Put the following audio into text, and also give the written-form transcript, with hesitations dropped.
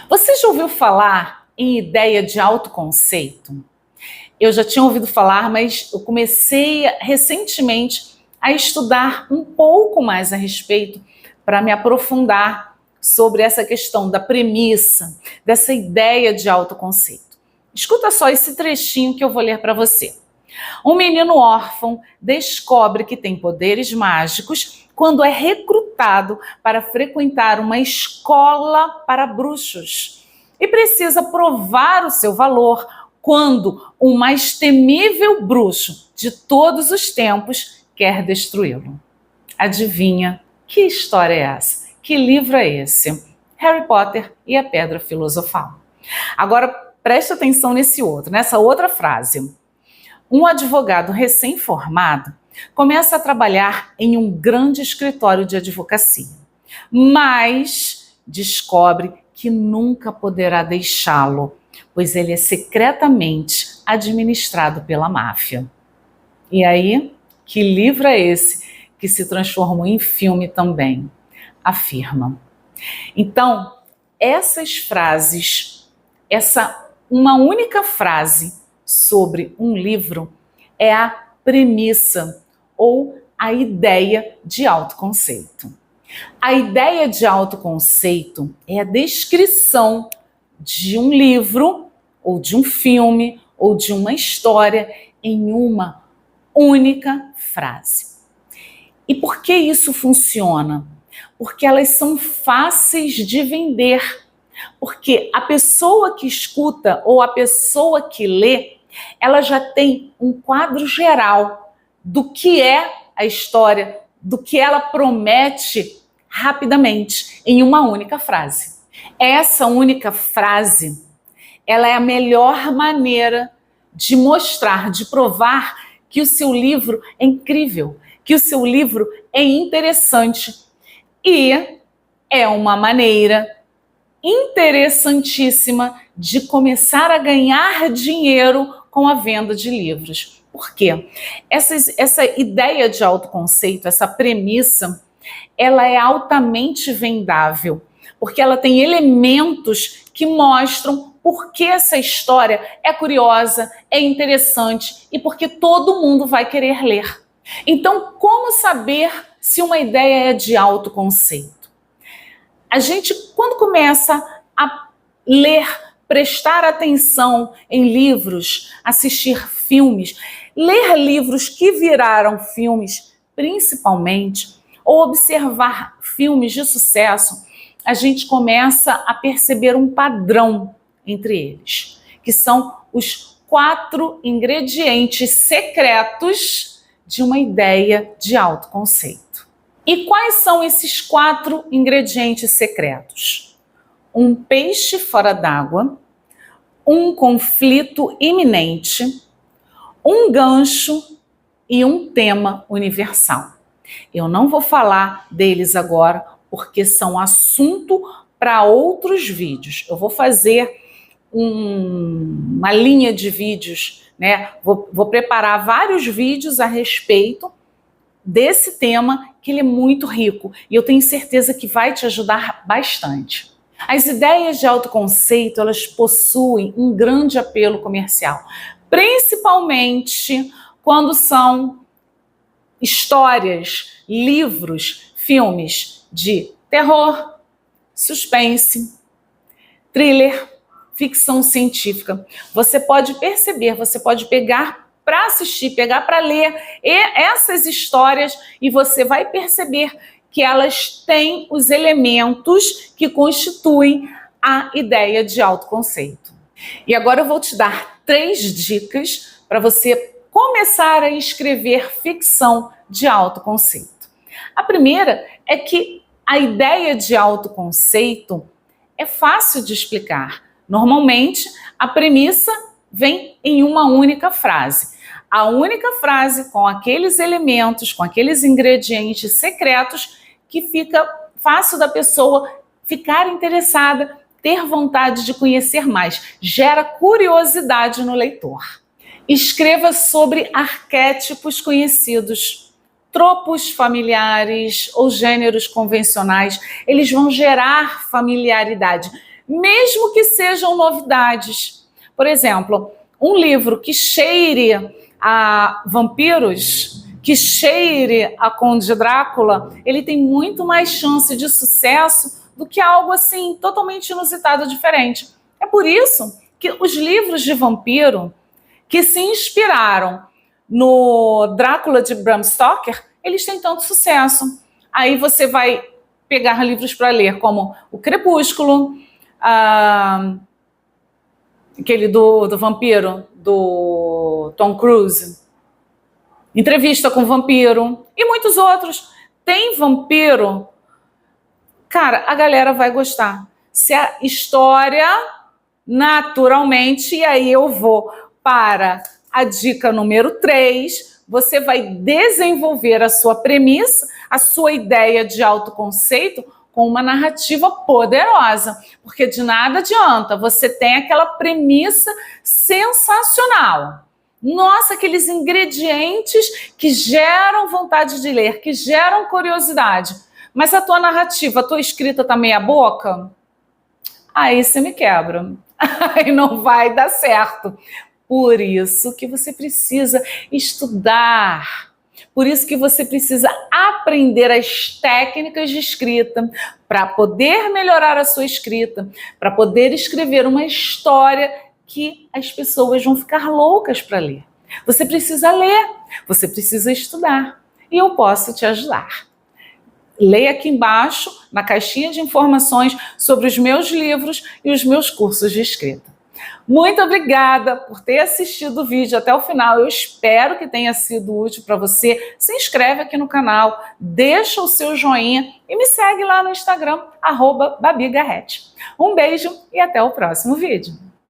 Você já ouviu falar em ideia de autoconceito? Eu já tinha ouvido falar, mas eu comecei recentemente a estudar um pouco mais a respeito para me aprofundar sobre essa questão da premissa, dessa ideia de autoconceito. Escuta só esse trechinho que eu vou ler para você. Um menino órfão descobre que tem poderes mágicos quando é recrutado para frequentar uma escola para bruxos e precisa provar o seu valor quando o mais temível bruxo de todos os tempos quer destruí-lo. Adivinha que história é essa? Que livro é esse? Harry Potter e a Pedra Filosofal. Agora preste atenção nessa outra frase. Um advogado recém-formado começa a trabalhar em um grande escritório de advocacia, mas descobre que nunca poderá deixá-lo, pois ele é secretamente administrado pela máfia. E aí, que livro é esse que se transformou em filme também? Afirma. Então, essas frases, uma única frase sobre um livro é a premissa ou a ideia de autoconceito. A ideia de autoconceito é a descrição de um livro, ou de um filme, ou de uma história em uma única frase. E por que isso funciona? Porque elas são fáceis de vender. Porque a pessoa que escuta ou a pessoa que lê, ela já tem um quadro geral do que é a história, do que ela promete rapidamente, em uma única frase. Essa única frase, ela é a melhor maneira de mostrar, de provar que o seu livro é incrível, que o seu livro é interessante. E é uma maneira interessantíssima de começar a ganhar dinheiro com a venda de livros. Por quê? Essa ideia de autoconceito, essa premissa, ela é altamente vendável, porque ela tem elementos que mostram por que essa história é curiosa, é interessante e porque todo mundo vai querer ler. Então, como saber se uma ideia é de autoconceito? A gente, quando começa a ler, prestar atenção em livros, assistir filmes, ler livros que viraram filmes, principalmente, ou observar filmes de sucesso, a gente começa a perceber um padrão entre eles, que são os 4 ingredientes secretos de uma ideia de autoconceito. E quais são esses 4 ingredientes secretos? Um peixe fora d'água, um conflito iminente, um gancho e um tema universal. Eu não vou falar deles agora, porque são assunto para outros vídeos. Eu vou fazer uma linha de vídeos, né? Vou preparar vários vídeos a respeito desse tema, que ele é muito rico e eu tenho certeza que vai te ajudar bastante. As ideias de autoconceito, elas possuem um grande apelo comercial, principalmente quando são histórias, livros, filmes de terror, suspense, thriller, ficção científica. Você pode perceber, você pode pegar para assistir, pegar para ler essas histórias e você vai perceber que elas têm os elementos que constituem a ideia de autoconceito. E agora eu vou te dar 3 dicas para você começar a escrever ficção de autoconceito. A primeira é que a ideia de autoconceito é fácil de explicar. Normalmente, a premissa vem em uma única frase. A única frase com aqueles elementos, com aqueles ingredientes secretos que fica fácil da pessoa ficar interessada, ter vontade de conhecer mais, gera curiosidade no leitor. Escreva sobre arquétipos conhecidos, tropos familiares ou gêneros convencionais, eles vão gerar familiaridade. mesmo que sejam novidades. Por exemplo, um livro que cheire a vampiros, que cheire a Conde Drácula, ele tem muito mais chance de sucesso do que algo assim totalmente inusitado, diferente. É por isso que os livros de vampiro que se inspiraram no Drácula de Bram Stoker, eles têm tanto sucesso. Aí você vai pegar livros para ler, como O Crepúsculo, aquele do vampiro, do Tom Cruise, Entrevista com o Vampiro, e muitos outros. Tem vampiro, cara, a galera vai gostar. Se a história, naturalmente, e aí eu vou para a dica número 3, você vai desenvolver a sua premissa, a sua ideia de autoconceito com uma narrativa poderosa, porque de nada adianta, você tem aquela premissa sensacional. Nossa, aqueles ingredientes que geram vontade de ler, que geram curiosidade, mas a tua narrativa, a tua escrita tá meia boca, aí você me quebra, aí não vai dar certo. Por isso que você precisa estudar, por isso que você precisa aprender as técnicas de escrita para poder melhorar a sua escrita, para poder escrever uma história que as pessoas vão ficar loucas para ler. Você precisa ler, você precisa estudar e eu posso te ajudar. Leia aqui embaixo, na caixinha de informações, sobre os meus livros e os meus cursos de escrita. Muito obrigada por ter assistido o vídeo até o final. Eu espero que tenha sido útil para você. Se inscreve aqui no canal, deixa o seu joinha e me segue lá no Instagram, @BabiGarrett. Um beijo e até o próximo vídeo.